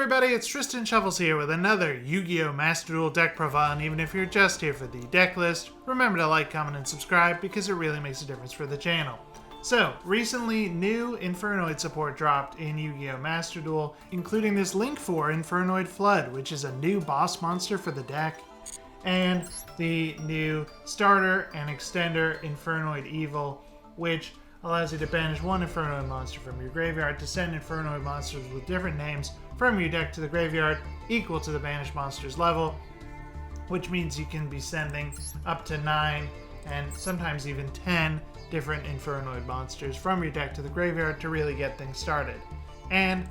everybody, it's Tristan Shovels here with another Yu-Gi-Oh! Master Duel deck profile, and even if you're just here for the deck list, remember to like, comment, and subscribe because it really makes a difference for the channel. So, recently, new Infernoid support dropped in Yu-Gi-Oh! Master Duel, including this link for Infernoid Flood, which is a new boss monster for the deck, and the new starter and extender Infernoid Evil, which allows you to banish one Infernoid monster from your graveyard to send Infernoid monsters with different names from your deck to the graveyard equal to the banished monster's level, which means you can be sending up to 9 and sometimes even 10 different Infernoid monsters from your deck to the graveyard to really get things started. And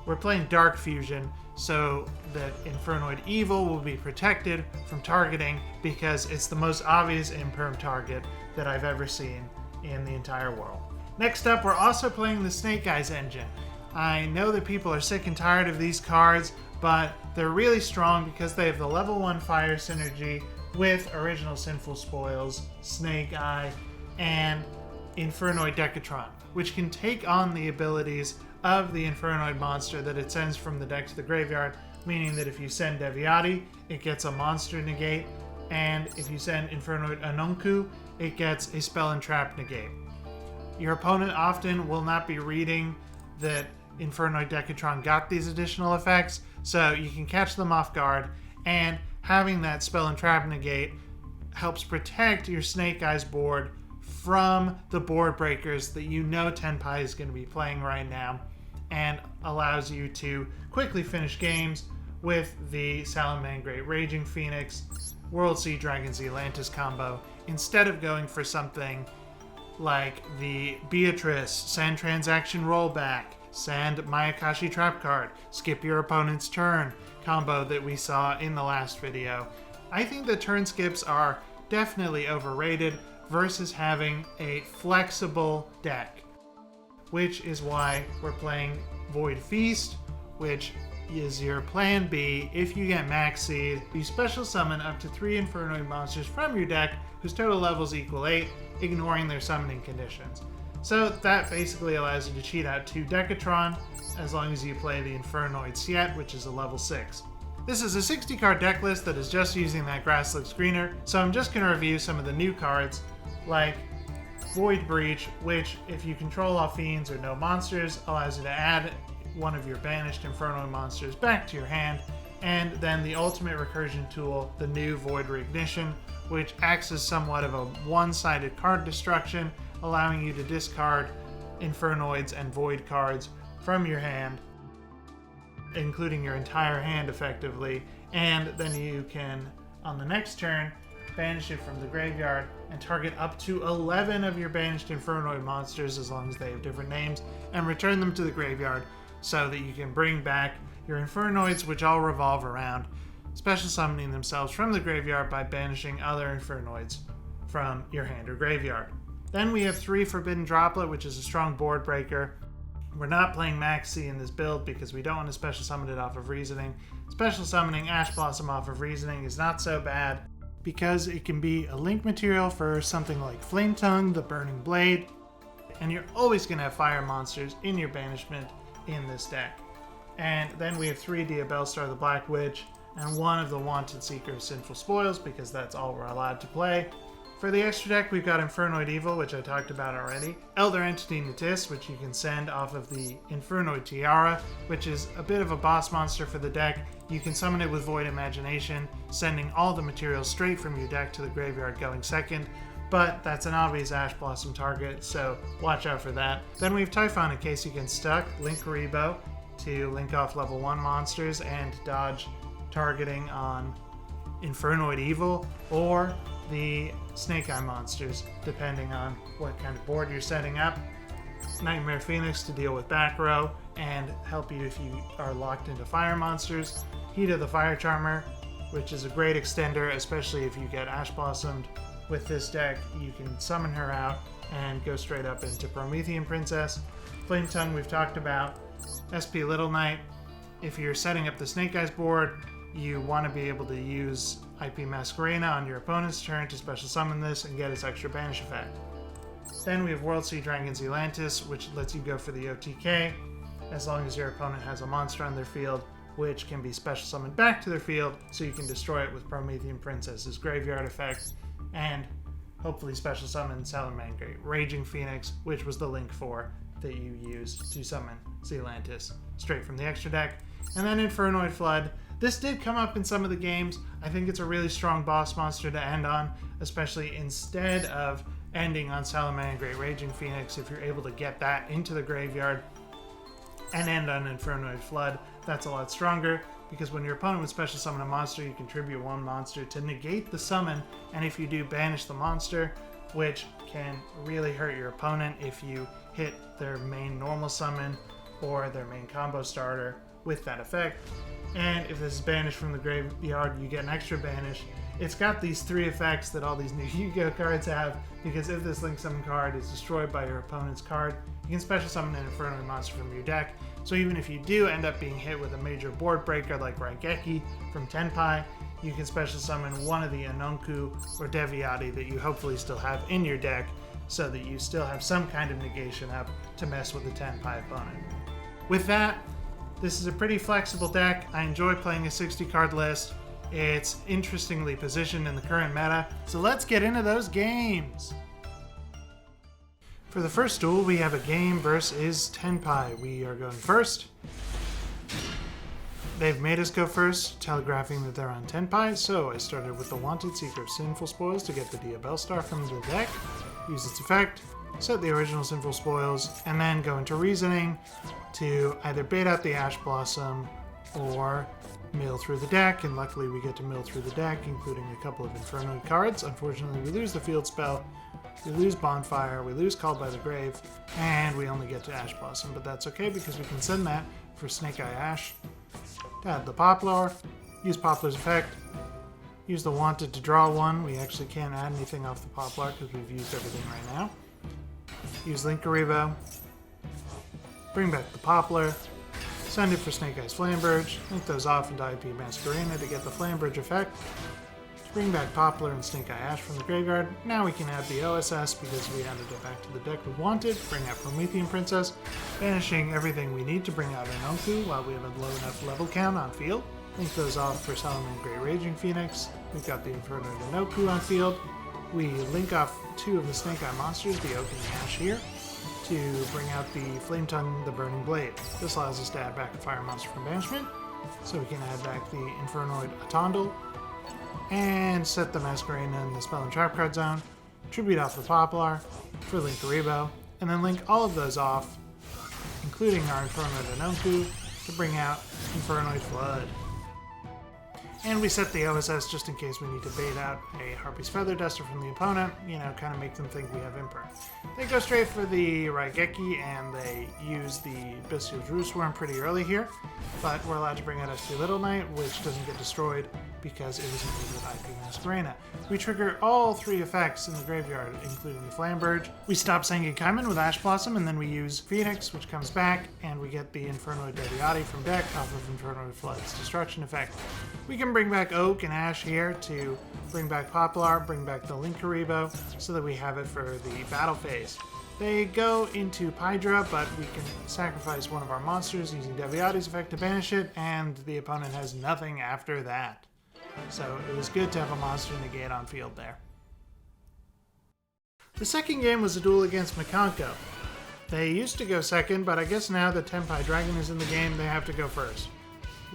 we're playing Dark Fusion, so that Infernoid Evil will be protected from targeting because it's the most obvious imperm target that I've ever seen in the entire world. Next up, we're also playing the Snake Eyes engine. I know that people are sick and tired of these cards, but they're really strong because they have the level 1 fire synergy with Original Sinful Spoils, Snake Eye, and Infernoid Decatron, which can take on the abilities of the Infernoid monster that it sends from the deck to the graveyard, meaning that if you send Deviati, it gets a monster negate, and if you send Infernoid Anonku, it gets a spell and trap negate. Your opponent often will not be reading that Infernoid Decatron got these additional effects, so you can catch them off guard, and having that spell and trap negate helps protect your Snake Eyes board from the board breakers that you know Tenpai is going to be playing right now, and allows you to quickly finish games with the Salamangreat Raging Phoenix, World Sea Dragon Zealantis combo, instead of going for something like the Beatrice, send transaction rollback, send Mayakashi trap card, skip your opponent's turn combo that we saw in the last video. I think the turn skips are definitely overrated versus having a flexible deck, which is why we're playing Void Feast, which is your plan B. If you get Max Seed, you special summon up to 3 Infernoid monsters from your deck whose total levels equal 8, ignoring their summoning conditions. So that basically allows you to cheat out 2 Decatron as long as you play the Infernoid Siet, which is a level 6. This is a 60 card deck list that is just using that Grasslick screener, so I'm just going to review some of the new cards like Void Breach, which if you control all fiends or no monsters, allows you to add one of your banished Infernoid monsters back to your hand, and then the ultimate recursion tool, the new Void Reignition, which acts as somewhat of a one-sided card destruction, allowing you to discard Infernoids and Void cards from your hand, including your entire hand effectively, and then you can, on the next turn, banish it from the graveyard and target up to 11 of your banished Infernoid monsters as long as they have different names, and return them to the graveyard so that you can bring back your Infernoids, which all revolve around special summoning themselves from the graveyard by banishing other Infernoids from your hand or graveyard. Then we have 3 Forbidden Droplet, which is a strong board breaker. We're not playing Maxi in this build because we don't want to special summon it off of Reasoning. Special summoning Ash Blossom off of Reasoning is not so bad because it can be a link material for something like Flame Tongue, the Burning Blade, and you're always going to have fire monsters in your banishment in this deck. And then we have 3 Diabellstar the Black Witch and 1 of the Wanted Seeker Sinful Spoils because that's all we're allowed to play. For the extra deck, we've got Infernoid Evil, which I talked about already, Elder Entity Natis, which you can send off of the Infernoid Tiara, which is a bit of a boss monster for the deck. You can summon it with Void Imagination, sending all the materials straight from your deck to the graveyard going second, but that's an obvious Ash Blossom target, so watch out for that. Then we have Typhon in case you get stuck, Link Karibo to link off level 1 monsters and dodge targeting on Infernoid Evil or the Snake Eye monsters, depending on what kind of board you're setting up. Nightmare Phoenix to deal with back row and help you if you are locked into fire monsters. Hida the Fire Charmer, which is a great extender, especially if you get Ash Blossomed with this deck. You can summon her out and go straight up into Promethean Princess. Flame Tongue we've talked about. SP Little Knight, if you're setting up the Snake Eyes board, you want to be able to use IP Masquerena on your opponent's turn to special summon this and get its extra banish effect. Then we have World Sea Dragon Zealantis, which lets you go for the OTK as long as your opponent has a monster on their field which can be special summoned back to their field, so you can destroy it with Promethean Princess's graveyard effect, and hopefully special summon Salamangreat Raging Phoenix, which was the Link 4 that you used to summon Zealantis straight from the extra deck. And then Infernoid Flood. This did come up in some of the games. I think it's a really strong boss monster to end on, especially instead of ending on Salamangreat Raging Phoenix. If you're able to get that into the graveyard and end on Infernoid Flood, that's a lot stronger, because when your opponent would special summon a monster, you contribute one monster to negate the summon, and if you do, banish the monster, which can really hurt your opponent if you hit their main normal summon or their main combo starter with that effect. And if this is banished from the graveyard, you get an extra banish. It's got these 3 effects that all these new Yu-Gi-Oh cards have, because if this Link Summon card is destroyed by your opponent's card, you can special summon an Inferno monster from your deck. So even if you do end up being hit with a major board breaker like Raigeki from Tenpai, you can special summon one of the Anonku or Deviati that you hopefully still have in your deck, so that you still have some kind of negation up to mess with the Tenpai opponent. With that, this is a pretty flexible deck. I enjoy playing a 60 card list. It's interestingly positioned in the current meta, so let's get into those games. For the first duel, we have a game versus Tenpai. We are going first. They've made us go first, telegraphing that they're on Tenpai, so I started with the Wanted Seeker of Sinful Spoils to get the Diabell Star from the deck, use its effect, set the original Sinful Spoils, and then go into Reasoning to either bait out the Ash Blossom or mill through the deck, and luckily we get to mill through the deck, including a couple of Inferno cards. Unfortunately, we lose the Field Spell, we lose Bonfire, we lose Called by the Grave, and we only get to Ash Blossom, but that's okay because we can send that for Snake Eye Ash to add the Poplar, use Poplar's effect, use the Wanted to draw one. We actually can't add anything off the Poplar because we've used everything right now. Use Linkuriboh, bring back the Poplar, send it for Snake Eyes Flamberge, link those off into IP Masquerena to get the Flamberge effect, bring back Poplar and Snake Eye Ash from the graveyard. Now we can add the OSS because we added it back to the deck we wanted, bring out Promethean Princess, banishing everything we need to bring out Anonku while we have a low enough level count on field. Link those off for Salamangreat Raging Phoenix. We've got the Inferno Anonku on field. We link off 2 of the Snake Eye monsters, the Oak and the Ash here, to bring out the Flame Tongue, the Burning Blade. This allows us to add back a fire monster from banishment, so we can add back the Infernoid Atondal, and set the Masquerena in the Spell and Trap card zone, tribute off the Poplar for Linkuriboh, and then link all of those off, including our Infernoid Anonku, to bring out Infernoid Flood. And we set the OSS just in case we need to bait out a Harpy's Feather Duster from the opponent, kind of make them think we have Imperm. They go straight for the Raigeki, and they use the Bestial Drooseworm pretty early here, but we're allowed to bring out SP Little Knight, which doesn't get destroyed because it was made with IP Masquerena. We trigger all 3 effects in the graveyard, including the Flamberge. We stop Sengin Kaiman with Ash Blossom, and then we use Phoenix, which comes back, and we get the Infernoid Deviati from deck off of Infernoid Flood's destruction effect. We can bring back Oak and Ash here to bring back Poplar, bring back the Linkuriboh, so that we have it for the battle phase. They go into Pydra, but we can sacrifice one of our monsters using Deviati's effect to banish it, and the opponent has nothing after that. So it was good to have a monster negate on field there. The second game was a duel against Mikanko. They used to go second, but I guess now that Tenpai Dragon is in the game, they have to go first.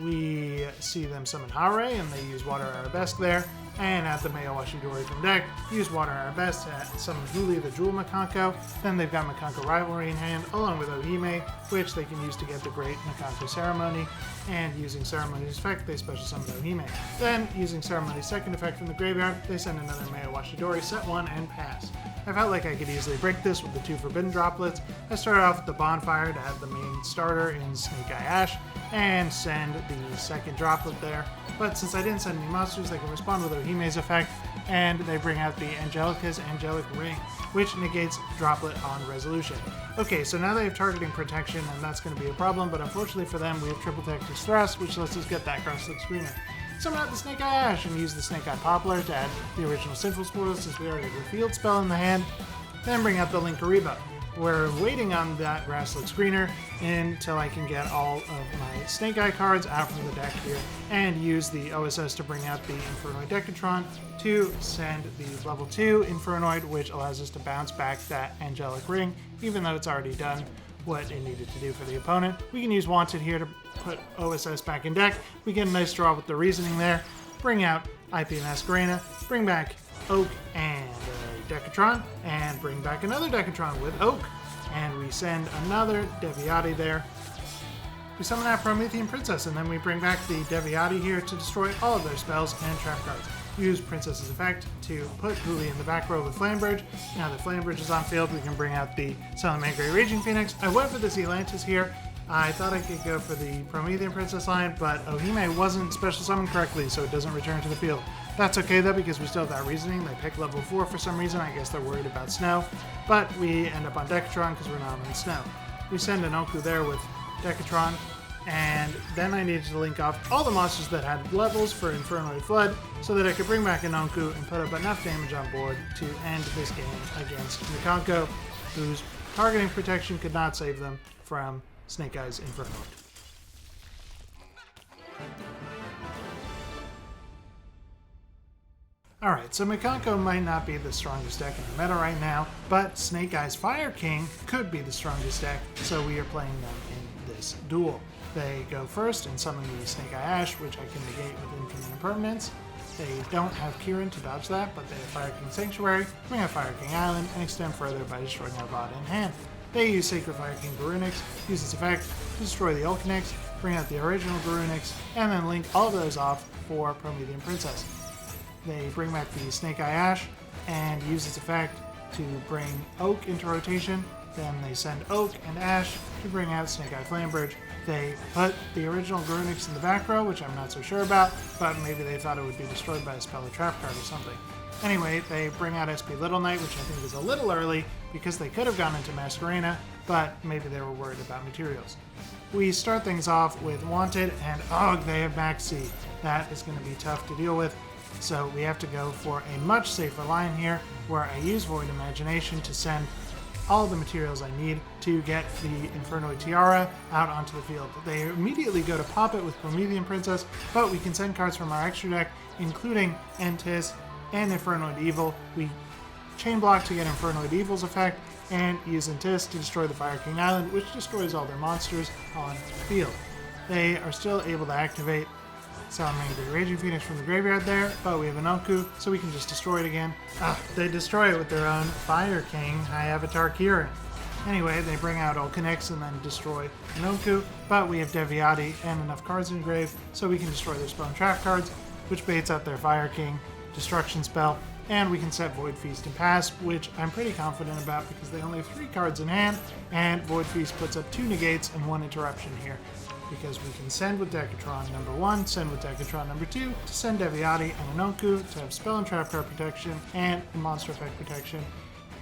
We see them summon Hare, and they use Water Arabesque there, and add the Meo Washidori from deck, use Water Arabesque to summon Huli the Jewel Mikanko. Then they've got Mikanko Rivalry in hand, along with Ohime, which they can use to get the Great Mikanko Ceremony, and using Ceremony's effect, they special summon Ohime. Then, using Ceremony's second effect from the graveyard, they send another Meo Washidori, set 1, and pass. I felt like I could easily break this with the 2 Forbidden Droplets. I started off with the Bonfire to add the main starter in Snake Eye Ash, and send the second droplet there. But since I didn't send any monsters, they can respond with Ohime's effect, and they bring out the Angelica's Angelic Ring, which negates droplet on resolution. Okay, so now they have targeting protection, and that's going to be a problem, but unfortunately for them, we have Triple Texas Thrust, which lets us get that Cross-Click Screener. Summon out the Snake Eye Ash and use the Snake Eye Poplar to add the original Sinful Spoils since we already have a field spell in the hand. Then bring out the Linkuriboh. we're waiting on that grass looks greener until I can get all of my Snake Eye cards out from the deck here and use the OSS to bring out the Infernoid Decatron to send the level 2 Infernoid, which allows us to bounce back that Angelic Ring, even though it's already done what it needed to do for the opponent. We can use Wanted here to put OSS back in deck. We get a nice draw with the reasoning there. Bring out IP Masquerena, bring back Oak and Decatron, and bring back another Decatron with Oak. And we send another Deviati there. We summon that Promethean Princess, and then we bring back the Deviati here to destroy all of their spells and trap cards. Use Princess's effect to put Huli in the back row with Flamebridge. Now that Flamebridge is on field, we can bring out the Silent Man Grey Raging Phoenix. I went for this Elantis here. I thought I could go for the Promethean Princess line, but Ohime wasn't special summoned correctly, so it doesn't return to the field. That's okay though, because we still have that reasoning. They picked level 4 for some reason. I guess they're worried about snow, but we end up on Decatron because we're not on snow. We send an Oku there with Decatron, and then I needed to link off all the monsters that had levels for Infernoid Flood so that I could bring back an Onku and put up enough damage on board to end this game against Mikanko, whose targeting protection could not save them from Snake Eye's Infernoid. Alright, so Mikanko might not be the strongest deck in the meta right now, but Snake Eye's Fire King could be the strongest deck, so we are playing them in this duel. They go first and summon the Snake Eye Ash, which I can negate with Infinite Impermanence. They don't have Kieran to dodge that, but they have Fire King Sanctuary, bring out Fire King Island, and extend further by destroying Arvada in hand. They use Sacred Fire King Garunix, use its effect to destroy the Ulcanix, bring out the original Garunix, and then link all of those off for Promethean Princess. They bring back the Snake Eye Ash and use its effect to bring Oak into rotation. Then they send Oak and Ash to bring out Snake Eye Flamebridge. They put the original Garunix in the back row, which I'm not so sure about, but maybe they thought it would be destroyed by a spell or trap card or something. Anyway, they bring out SP Little Knight, which I think is a little early because they could have gone into Masquerena, but maybe they were worried about materials. We start things off with Wanted, and they have Max C. That is going to be tough to deal with, so we have to go for a much safer line here, where I use Void Imagination to send all the materials I need to get the Infernoid Tiara out onto the field. They immediately go to pop it with Promethean Princess, but we can send cards from our extra deck, including Entis and Infernoid Evil. We chain block to get Infernoid Evil's effect, and use Entis to destroy the Fire King Island, which destroys all their monsters on the field. They are still able to activate Silent Man Grey Raging Phoenix from the graveyard there, but we have an Onku, so we can just destroy it again. They destroy it with their own Fire King, High Avatar Kieran. Anyway, they bring out Ulcanix and then destroy an Onku, but we have Deviati and enough cards in the grave, so we can destroy their spell and trap cards, which baits out their Fire King destruction spell, and we can set Void Feast and pass, which I'm pretty confident about because they only have 3 cards in hand, and Void Feast puts up 2 negates and 1 interruption here, because we can send with Decatron number 1, send with Decatron number 2, to send Deviati and an Onku to have spell and trap card protection and monster effect protection.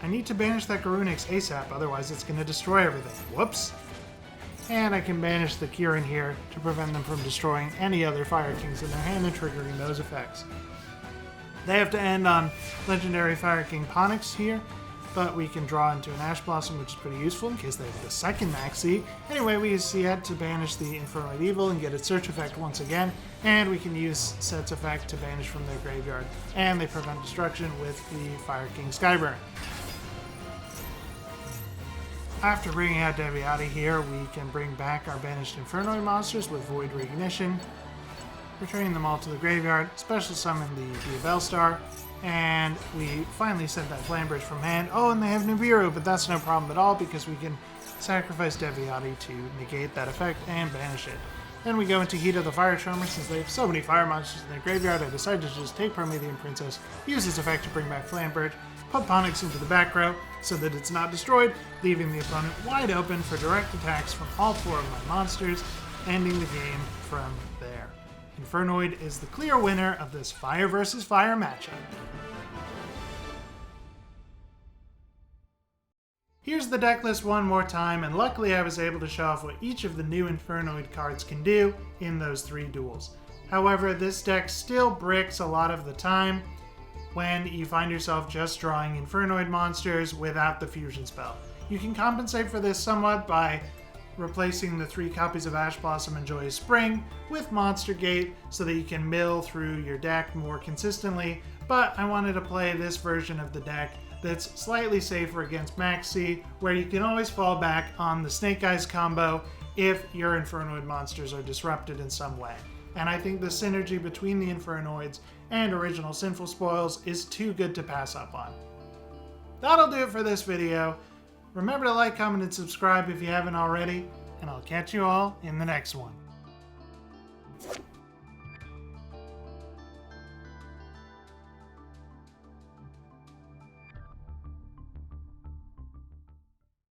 I need to banish that Garunix ASAP, otherwise it's going to destroy everything. Whoops! And I can banish the Kieran here to prevent them from destroying any other Fire Kings in their hand and triggering those effects. They have to end on Legendary Fire King Ponix here, but we can draw into an Ash Blossom, which is pretty useful in case they have the second Maxi. Anyway, we use Siet to banish the Infernoid Evil and get its search effect once again, and we can use Set's effect to banish from their graveyard, and they prevent destruction with the Fire King Skyburn. After bringing out Deviati here, we can bring back our banished Infernoid monsters with Void Reignition, returning them all to the graveyard, special summon the Diabellstar, and we finally sent that Flamebridge from hand. And they have Nibiru, but that's no problem at all because we can sacrifice Deviati to negate that effect and banish it. Then we go into Heat of the Fire Charmer. Since they have so many fire monsters in their graveyard, I decided to just take Promethean Princess, use its effect to bring back Flamebridge, put Ponix into the back row so that it's not destroyed, leaving the opponent wide open for direct attacks from all 4 of my monsters, ending the game from there. Infernoid is the clear winner of this Fire versus Fire matchup. Here's the deck list one more time, and luckily I was able to show off what each of the new Infernoid cards can do in those 3 duels. However, this deck still bricks a lot of the time when you find yourself just drawing Infernoid monsters without the fusion spell. You can compensate for this somewhat by replacing the 3 copies of Ash Blossom and Joyous Spring with Monster Gate so that you can mill through your deck more consistently, but I wanted to play this version of the deck that's slightly safer against Maxi, where you can always fall back on the Snake Eyes combo if your Infernoid monsters are disrupted in some way. And I think the synergy between the Infernoids and original Sinful Spoils is too good to pass up on. That'll do it for this video. Remember to like, comment, and subscribe if you haven't already, and I'll catch you all in the next one.